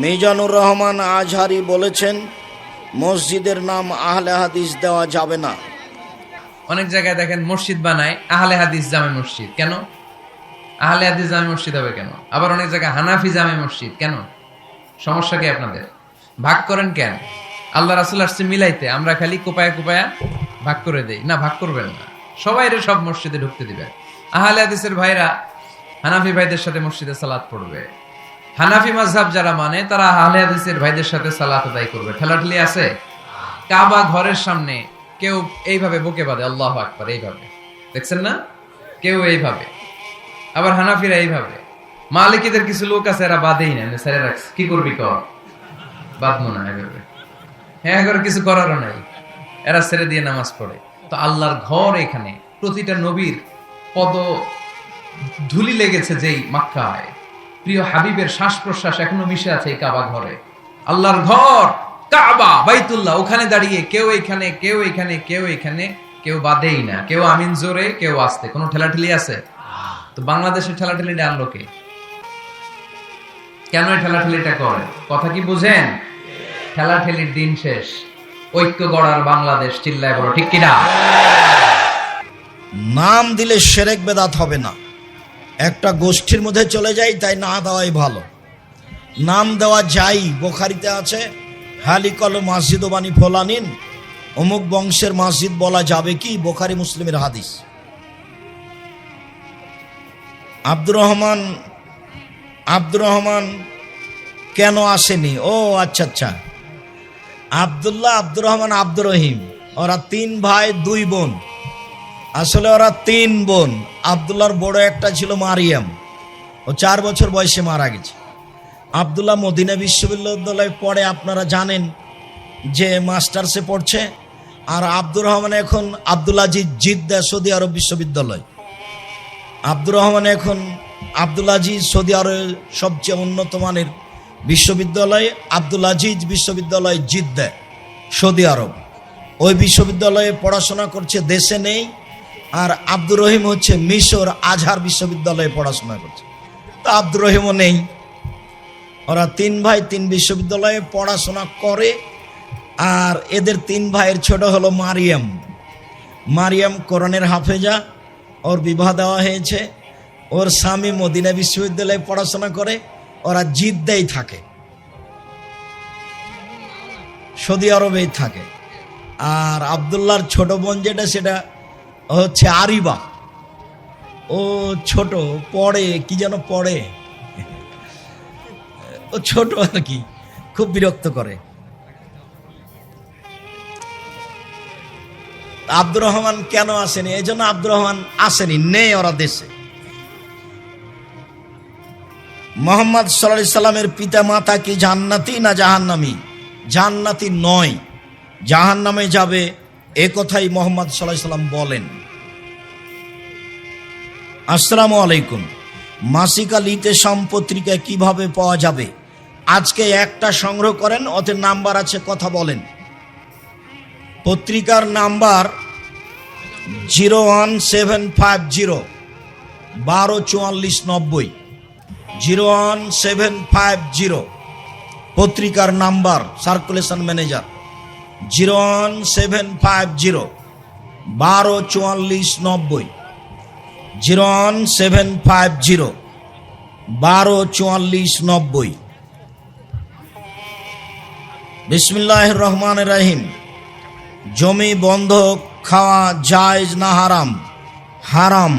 মিজানুর রহমান আজহারি বলেছেন মসজিদের নাম আহলে হাদিস দেওয়া যাবে না। অনেক জায়গায় দেখেন মসজিদ বানায় আহলে হাদিস জামে মসজিদ। কেন আহলে হাদিস জামে মসজিদ হবে কেন? আবার অনেক জায়গায় হানাফি জামে মসজিদ। কেন? সমস্যা কি আপনাদের? ভাগ করেন কেন? আল্লাহ রাসূল আসছে মিলাইতে, আমরা খালি কোপায়া কোপায়া ভাগ করে দেই। না, ভাগ করবেন না, সবাইরে সব মসজিদে ঢুকতে দিবেন। আহলে হাদিসের ভাইরা হানাফি ভাইদের সাথে মসজিদে সালাত পড়বে, হানাফি মাযহাব যারা মানে তারা আহলে হাদিসের ভাইদের সাথে সালাত আদায় করবে। ঠেলাঠেলি আছে? কাবা ঘরের সামনে কেউ এইভাবে বুকে বাঁধে আল্লাহু আকবার, এইভাবে দেখছেন না? কেউ এইভাবে, আবার হানাফিরা এইভাবে। মালিকীদের কিছু লোক আছে এরা বাঁধেই না, ছেড়ে রাখছে। কি করবি কর, বাঁধবো না এভাবে। হ্যাঁ, এবার কিছু করারও নাই, এরা ছেড়ে দিয়ে নামাজ পড়ে। তো আল্লাহর ঘর এখানে, প্রতিটা নবীর পদ ধুলি লেগেছে যেই মক্কায়, প্রিয় হাবিবের শ্বাস প্রশ্বাস এখনো মিশে আছে এই কাবা ঘরে। আল্লাহর ঘর কাবা বাইতুল্লাহ, ওখানে দাঁড়িয়ে কেউ এখানে কেউ এখানে কেউ এখানে, কেউ বাদেই না, কেউ আমিন জোরে কেউ আসতে। কোনো ঠেলাঠেলি আছে? তো বাংলাদেশের ঠেলাঠেলিটা আনলো কে? কেন এই ঠেলাঠেলিটা করে? কথা কি বুঝেন? ঠেলাঠেলির দিন শেষ, ঐক্য গড়ার বাংলাদেশ। চিল্লায় বলো ঠিক কিনা? নাম দিলে শিরক বেদাত হবে না, একটা গোষ্ঠীর মধ্যে চলে যায়, তাই না দেওয়াই ভালো। নাম দেওয়া যাই, বুখারীতে আছে হালিকল মসজিদ বানি ফলানিন, অমুক বংশের মসজিদ বলা যাবে কি? বুখারী মুসলিমের হাদিস। আব্দুর রহমান কেন আসেনি? ও আচ্ছা আচ্ছা, আব্দুল্লাহ, আব্দুর রহমান, আব্দুর রহিম, ওরা 3 ভাই 2 বোন। আসলে ওরা 3 বোন। আব্দুল্লাহর বড় একটা ছিল মারিয়াম, ও 4 বছর বয়সে মারা গেছে। আব্দুল্লাহ মদিনা বিশ্ববিদ্যালয়ে পড়ে, আপনারা জানেন যে মাস্টার্সে পড়ছে। আর আব্দুর রহমান এখন আব্দুল আজিজ জিদ্দা সৌদি আরব বিশ্ববিদ্যালয়। আব্দুর রহমান এখন আব্দুল আজিজ সৌদি আরবের সবচেয়ে উন্নত মানের বিশ্ববিদ্যালয় আব্দুল আজিজ বিশ্ববিদ্যালয় জিদ্দা সৌদি আরব, ওই বিশ্ববিদ্যালয়ে পড়াশোনা করছে, দেশে নেই। আর আব্দুর রহিম হচ্ছে মিশর আজহার বিশ্ববিদ্যালয়ে পড়াশোনা করছে, তা আব্দুর রহিমও নেই। ওরা 3 ভাই 3 বিশ্ববিদ্যালয়ে পড়াশোনা করে। আর এদের 3 ভাইয়ের ছোট হলো মারিয়াম কোরআনের হাফেজা, ওর বিবাহ দেওয়া হয়েছে। ওর স্বামী মদিনা বিশ্ববিদ্যালয়ে পড়াশোনা করে, ওরা জিদ্দাই থাকে, সৌদি আরবেই থাকে। আর আব্দুল্লাহর ছোট বোন যেটা, সেটা হচ্ছে আরিবা, ও ছোট, পড়ে কি যেন পড়ে, ও ছোট আর কি, খুব বিরক্ত করে। আব্দুর রহমান কেন আসেনি? এই জন্য আব্দুর রহমান আসেনি, নেই ওরা দেশে। মুহাম্মদ সাল্লাল্লাহু আলাইহি সাল্লামের পিতা মাতা কি জান্নাতি না জাহান্নামী? জান্নাতি নয়, জাহান্নামে যাবে, এ কথাই মুহাম্মদ সাল্লাল্লাহু আলাইহি সাল্লাম বলেন। আসসালামু আলাইকুম। মাসিক আল ইতেসাম পত্রিকা কিভাবে পাওয়া যাবে? আজকে একটা সংগ্রহ করেন, ওতে নাম্বার আছে, কথা বলেন। পত্রিকার নাম্বার 01750 124490, 01750 পত্রিকার নাম্বার, সার্কুলেশন ম্যানেজার 01750 124490, 01750 124490। বিসমিল্লাহির রহমানির রহিম। জমি বন্ধক খাওয়া জায়েজ না হারাম? হারাম।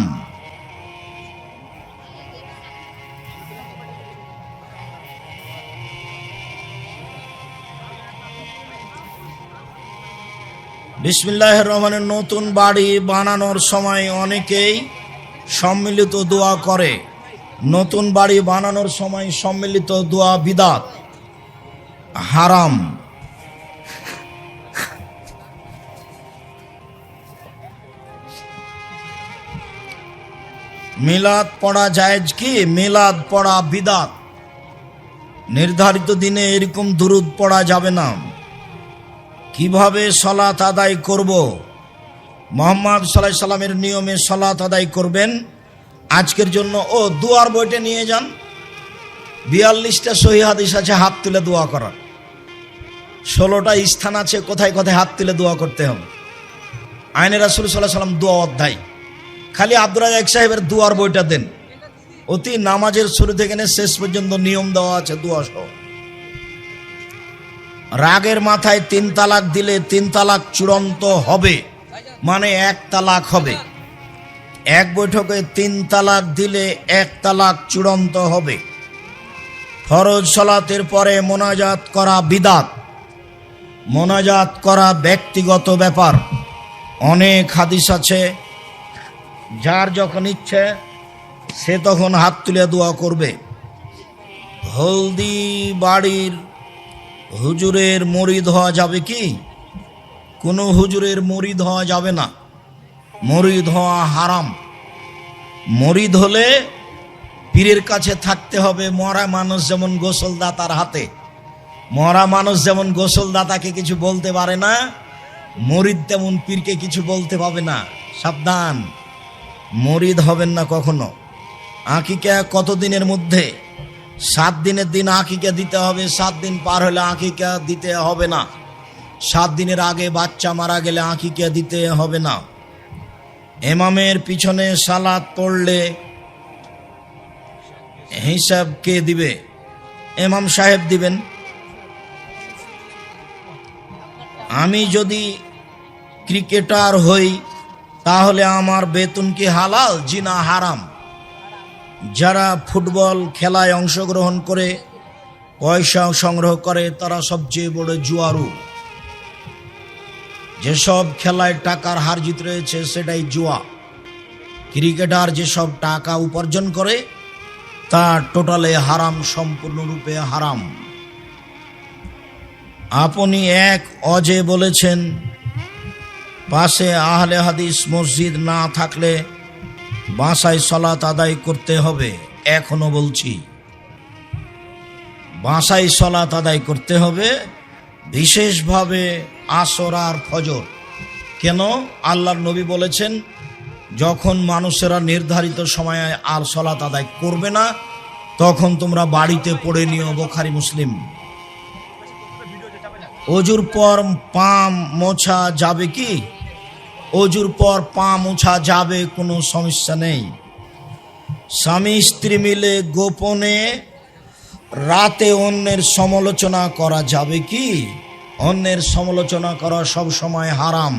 বিসমিল্লাহির রহমানির। নতুন বাড়ি বানানোর সময় অনেকেই সম্মিলিত দোয়া করে। নতুন বাড়ি বানানোর সময় সম্মিলিত দোয়া বিদআত, হারাম। মিলাদ পড়া জায়েজ কি? মিলাদ পড়া বিদআত। নির্ধারিত দিনে এরকম দুরূদ পড়া যাবে না। কিভাবে সালাত আদায় করব? মুহাম্মদ সাল্লাল্লাহু আলাইহি সাল্লামের নিয়মে সালাত আদায় করবেন। আজকের জন্য দুয়ার বইটা নিয়ে যান, 42টা সহিহ হাদিস আছে হাত তুলে দোয়া করার, 16টা স্থান আছে কোথায় কোথায় হাত তুলে দোয়া করতে হবে। আইনে রাসূল সাল্লাল্লাহু আলাইহি ওয়াসাল্লাম দোয়া অধ্যায়, খালি আব্দুর রাজ্জাক সাহেবের দোয়ার বইটা দেন, অতি নামাজের শুরু থেকে শেষ পর্যন্ত নিয়ম দেওয়া আছে দোয়া সহ। রাগের মাথায় 3 তালাক দিলে 3 তালাক চূড়ান্ত হবে, মানে 1 তালাক হবে। এক বৈঠকে 3 তালাক দিলে 1 তালাক চূড়ান্ত হবে। ফরজ সালাতের পরে মোনাজাত করা বিদআত, মোনাজাত করা ব্যক্তিগত ব্যাপার। অনেক হাদিস আছে, যার যখন ইচ্ছে সে তখন হাত তুলে দোয়া করবে। হলদি বাড়ির হুজুরের মুরিদ হওয়া যাবে কি? কোনো হুজুরের মুরিদ হওয়া যাবে না, মুরিদ হওয়া হারাম। মুরিদ হলে পীরের কাছে থাকতে হবে। মরা মানুষ যেমন গোসলদাতার হাতে, মরা মানুষ যেমন গোসলদাতাকে কিছু বলতে পারে না, মুরিদ তেমন পীরকে কিছু বলতে পাবে না। সাবধান, মুরিদ হবেন না কখনো। আকিকা কত দিনের মধ্যে? 7 দিনের দিন আকিকা দিতে হবে। 7 দিন পার হলে আকিকা দিতে হবে না। 7 দিনের আগে বাচ্চা মারা গেলে আকিকা দিতে হবে না। ইমামের পিছনে সালাত পড়লে হিসাব কে দিবে? ইমাম সাহেব দিবেন। আমি যদি ক্রিকেটার হই তাহলে আমার বেতন কি হালাল? জি না, হারাম। যারা ফুটবল খেলায় অংশগ্রহণ করে পয়সা সংগ্রহ করে তারা সবচেয়ে বড় জুয়ারু। যেসব খেলায় টাকার হার জিত রয়েছে সেটাই জুয়া। ক্রিকেটার যেসব টাকা উপার্জন করে তা টোটালে হারাম, সম্পূর্ণরূপে হারাম। আপনি এক অজে বলেছেন পাশে আহলে হাদিস মসজিদ না থাকলে বাসায় সালাত আদায় করতে হবে। এখনো বলছি, বাসায় সালাত আদায় করতে হবে, বিশেষভাবে আসর আর ফজর। কেন? আল্লাহর নবী বলেছেন যখন মানুষেরা নির্ধারিত সময়ে আর সালাত আদায় করবে না তখন তোমরা বাড়িতে পড়ে নিও। বুখারী মুসলিম। অজুর পর পা মোছা যাবে কি? অজুর পর পা মোছা যাবে, কোনো সমস্যা নেই। স্বামী স্ত্রী মিলে গোপনে রাতে অন্যের সমালোচনা করা যাবে কি? অন্যের সমালোচনা করা সব সময় হারাম।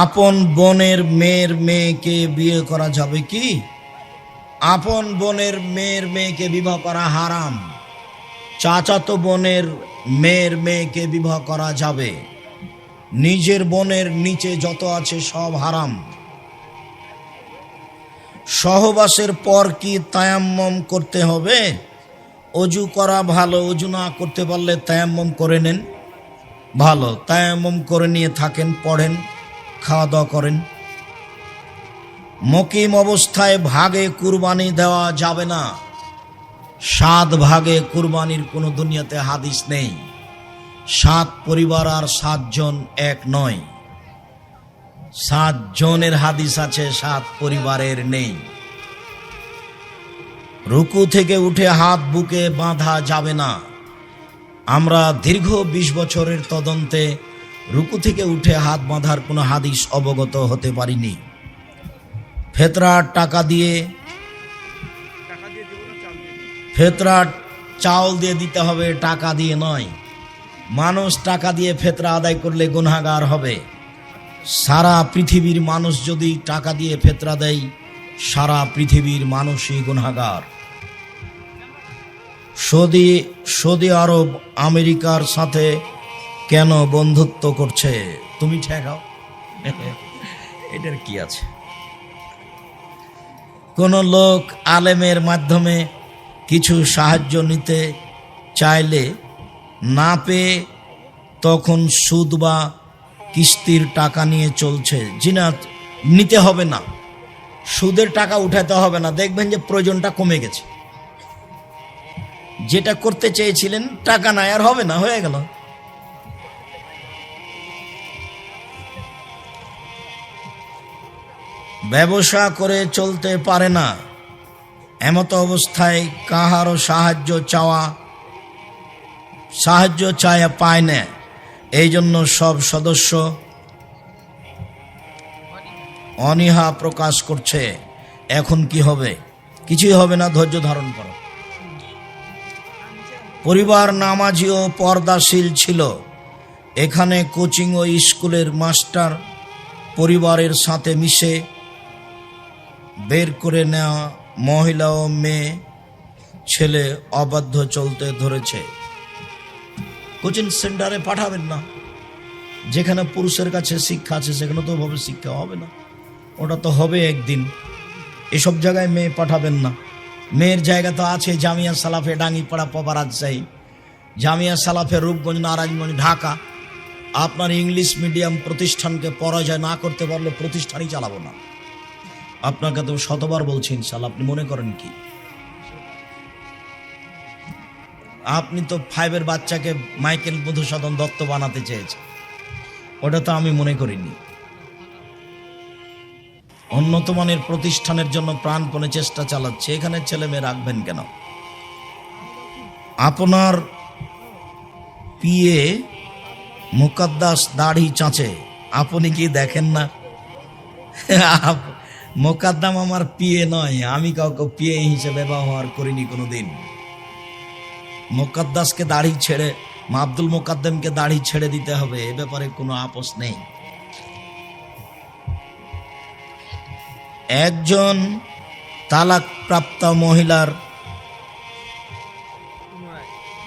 আপন বোনের মেয়ের মেয়েকে বিয়ে করা যাবে কি? আপন বোনের মেয়ের মেয়েকে বিবাহ করা হারাম। চাচাতো বোনের মেয়ের মেয়েকে বিবাহ করা যাবে। নিজের বোনের নিচে যত আছে সব হারাম। সহবাসের পর কি তায়াম্মম করতে হবে? অজু করা ভালো, অজু না করতে পারলে তায়াম্মম করে নেন, ভালো। তায়াম্মম করে নিয়ে থাকেন, পড়েন, খাওয়া দাওয়া করেন। মুকিম অবস্থায় ভাগে কুরবানি দেওয়া যাবে না। 7 ভাগে কুরবানির কোনো দুনিয়াতে হাদিস নেই। 7 পরিবার আর 7 জন এক নয়। 7 জনের হাদিস আছে, 7 পরিবারের নেই। রুকু থেকে উঠে হাত বুকে বাঁধা যাবে না। আমরা দীর্ঘ 20 বছরের তদন্তে রুকু থেকে উঠে হাত বাঁধার কোনো হাদিস অবগত হতে পারিনি। ফেতরার টাকা দিয়ে, ফেতরার চাউল দিয়ে দিতে হবে, টাকা দিয়ে নয়। মানুষ টাকা দিয়ে ফেতরা আদায় করলে গুনাহগার হবে। সারা পৃথিবীর মানুষ যদি টাকা দিয়ে ফেতরা দেয়, সারা পৃথিবীর মানুষই গুনাহগার। সৌদি আরব আমেরিকার সাথে কেন বন্ধুত্ব করছে? তুমি ঠেকাও, এটার কি আছে? কোন লোক আলেমের মাধ্যমে কিছু সাহায্য নিতে চাইলে না পেয়ে তখন সুদ বা কিস্তির টাকা নিয়ে চলছে। জিনা নিতে হবে না, সুদের টাকা উঠাতে হবে না, দেখবেন যে প্রয়োজনটা কমে গেছে। যেটা করতে চেয়েছিলেন টাকা নাই, আর হবে না, হয়ে গেল। ব্যবসা করে চলতে পারে না এমত অবস্থায় কাহারও সাহায্য চায়া পায় না। এই জন্য সব সদস্য অনীহা প্রকাশ করছে। এখন কি হবে? কিছুই হবে না, ধৈর্য ধারণ করো। পরিবার নামাজি ও পর্দাশীল ছিল। এখানে কোচিং ও স্কুলের মাস্টার পরিবারের সাথে মিশে বের করে নেওয়া মহিলা ও মেয়ে ছেলে অবাধ্য চলতে ধরেছে। কোচিং সেন্টারে পাঠাবেন না। যেখানে পুরুষের কাছে শিক্ষা আছে সেখানে তো ওভাবে শিক্ষা হবে না, ওটা তো হবে একদিন। এসব জায়গায় মেয়ে পাঠাবেন না। মেয়ের জায়গা তো আছে জামিয়া সালাফে ডাঙ্গিপাড়া পবা রাজশাহী, জামিয়া সালাফে রূপগঞ্জ নারায়ণগঞ্জ ঢাকা। আপনার ইংলিশ মিডিয়াম প্রতিষ্ঠানকে পরাজয় না করতে পারলে প্রতিষ্ঠানই চালাবো না। আপনাকে তো শতবার বলছি ইনশাল্লাহ, আপনি মনে করেন কি? আপনি তো 5-এর বাচ্চাকে মাইকেল মধুসূদন দত্ত বানাতে চেয়েছেন, ওটা তো আমি মনে করিনি। উন্নত মানের প্রতিষ্ঠানের জন্য প্রাণপণে চেষ্টা চালাচ্ছে, এখানে ছেলে মেয়ে রাখবেন কেন? আপনার পিএ মুকাদ্দাস দাড়ি চাঁচে, আপনি কি দেখেন না? মোকাদ্দাম আমার পিএ নয়, আমি কাউকে পিএ হিসেবে ব্যবহার করিনি কোনোদিন। মোকাদ্দাসকে দাড়ি ছেড়ে, আব্দুল মোকাদ্দমকে দাড়ি ছেড়ে দিতে হবে, এ ব্যাপারে কোনো আপোষ নেই। একজন তালাকপ্রাপ্ত মহিলার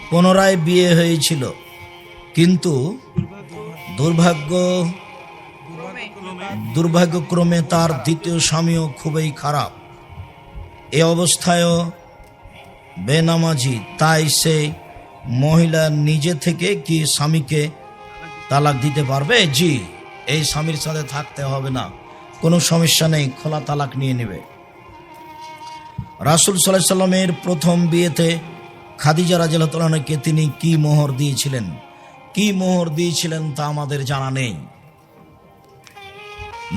পুনরায় বিয়ে হয়েছিল, কিন্তু দুর্ভাগ্যক্রমে তার দ্বিতীয় স্বামীও খুবই খারাপ। এ অবস্থায়ও বেনামাজি, তাই সে মহিলা নিজে থেকে কি স্বামীকে তালাক দিতে পারবে? জি, এই স্বামীর সাথে থাকতে হবে না, কোনো সমস্যা নেই, খোলা তালাক নিয়ে নেবে। রাসূল সাল্লাল্লাহু আলাইহি সাল্লামের প্রথম বিয়েতে খাদিজা রাদিয়াল্লাহু তাআলা আনহাকে তিনি কি মোহর দিয়েছিলেন তা আমাদের জানা নেই।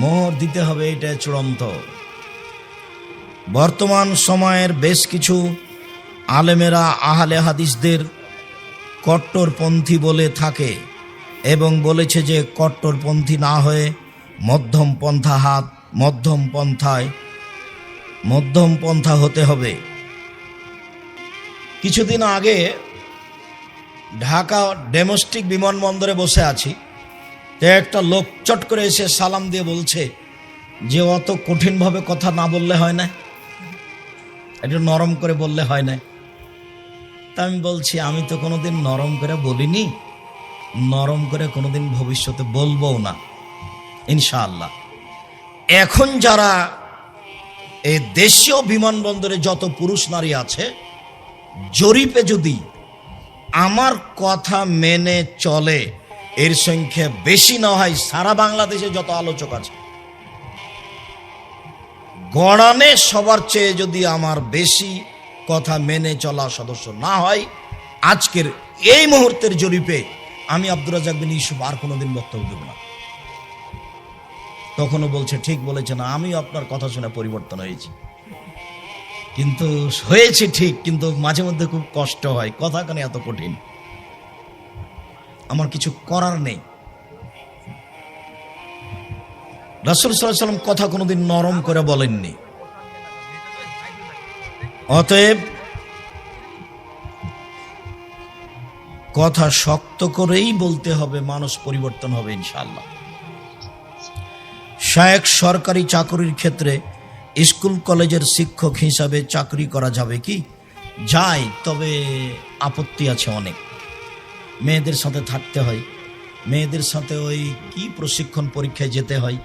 মোহর দিতে হবে, এটা চূড়ান্ত। বর্তমান সময়ের বেশ কিছু আলেমেরা আহলে হাদিসদের কট্টরপন্থী বলে থাকে এবং বলেছে যে কট্টরপন্থী না হয়ে মধ্যম পন্থা হতে হবে। কিছুদিন আগে ঢাকা ডোমেস্টিক বিমানবন্দরে বসে আছি, তো একটা লোক চট করে এসে সালাম দিয়ে বলছে যে অত কঠিনভাবে কথা না বললে হয় না, একটু নরম করে বললে হয় না। তা আমি বলছি, আমি তো কোনোদিন নরম করে বলিনি, নরম করে কোনোদিন ভবিষ্যতে বলবও না ইনশাআল্লাহ। এখন যারা এই দেশীয় বিমানবন্দরে যত পুরুষ নারী আছে, জরিপে যদি আমার কথা মেনে চলে এর সংখ্যা বেশি না হয়, সারা বাংলাদেশে যত আলোচক আছে গণানে সবার চেয়ে যদি আমার বেশি কথা মেনে চলা সদস্য না হয়, আজকের এই মুহূর্তের জরিপে আমি আব্দুর রাজ্জাক বিন ইউসুফ আর কোনোদিন বক্তব্য দেব না। তখনও বলছে ঠিক বলেছে না, আমিও আপনার কথা শুনে পরিবর্তন হয়েছি, কিন্তু হয়েছে ঠিক, কিন্তু মাঝে মধ্যে খুব কষ্ট হয়, কথা কেন এত কঠিন, আমার কিছু করার নেই। রাসূল সাল্লাল্লাহু আলাইহি ওয়াসাল্লাম কথা কোনোদিন নরম করে বলেননি। অতএব কথা শক্ত করেই বলতে হবে, মানুষ পরিবর্তন হবে ইনশাআল্লাহ। শায়েখ সরকারি চাকরির ক্ষেত্রে স্কুল কলেজের শিক্ষক হিসাবে চাকরি করা যাবে কি? যায়, তবে আপত্তি আছে অনেক। মেয়েদের সাথে থাকতে হয়, মেয়েদের সাথে ওই কি প্রশিক্ষণ পরীক্ষায় যেতে হয়,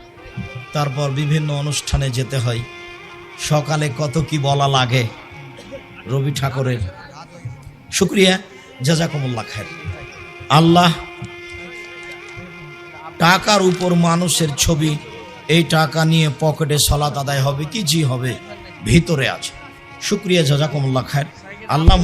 তারপর বিভিন্ন অনুষ্ঠানে যেতে হয়, সকালে কত কি বলা লাগে। রবি ঠাকুরের শুকরিয়া, জাযাকুমুল্লাহ খায়ের। আল্লাহ টাকার উপর মানুষের ছবি, এই টাকা নিয়ে পকেটে সালাত আদায় হবে কি? জি হবে, ভিতরে আছে। শুকরিয়া, জাযাকুমুল্লাহ খায়ের। আল্লাহ